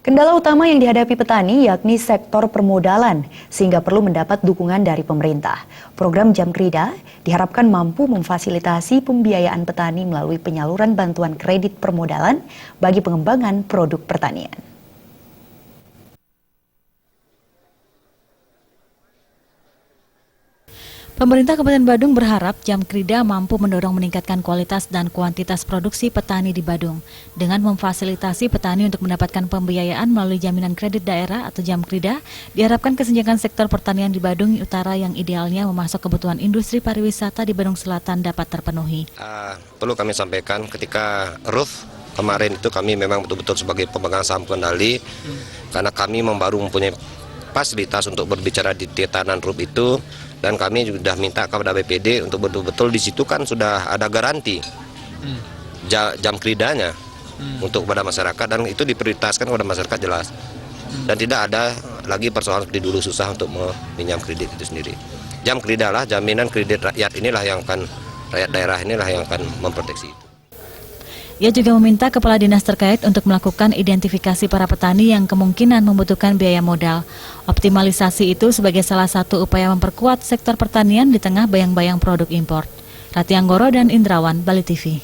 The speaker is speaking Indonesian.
Kendala utama yang dihadapi petani yakni sektor permodalan, sehingga perlu mendapat dukungan dari pemerintah. Program Jamkrida diharapkan mampu memfasilitasi pembiayaan petani melalui penyaluran bantuan kredit permodalan bagi pengembangan produk pertanian. Pemerintah Kabupaten Badung berharap Jamkrida mampu mendorong meningkatkan kualitas dan kuantitas produksi petani di Badung dengan memfasilitasi petani untuk mendapatkan pembiayaan melalui jaminan kredit daerah atau Jamkrida. Diharapkan kesenjangan sektor pertanian di Badung Utara yang idealnya memasuk kebutuhan industri pariwisata di Badung Selatan dapat terpenuhi. Perlu kami sampaikan ketika RUF kemarin itu kami memang betul-betul sebagai pemegang saham kendali karena kami baru mempunyai fasilitas untuk berbicara di tetanan RUF itu. Dan kami sudah minta kepada BPD untuk betul-betul di situ kan sudah ada garansi Jamkridanya untuk kepada masyarakat, dan itu diprioritaskan kepada masyarakat jelas. Dan tidak ada lagi persoalan seperti dulu susah untuk meminjam kredit itu sendiri. Jamkrida lah, jaminan kredit rakyat inilah yang akan, rakyat daerah inilah yang akan memproteksi itu. Ia juga meminta kepala dinas terkait untuk melakukan identifikasi para petani yang kemungkinan membutuhkan biaya modal. Optimalisasi itu sebagai salah satu upaya memperkuat sektor pertanian di tengah bayang-bayang produk impor. Rati Anggoro dan Indrawan, Bali TV.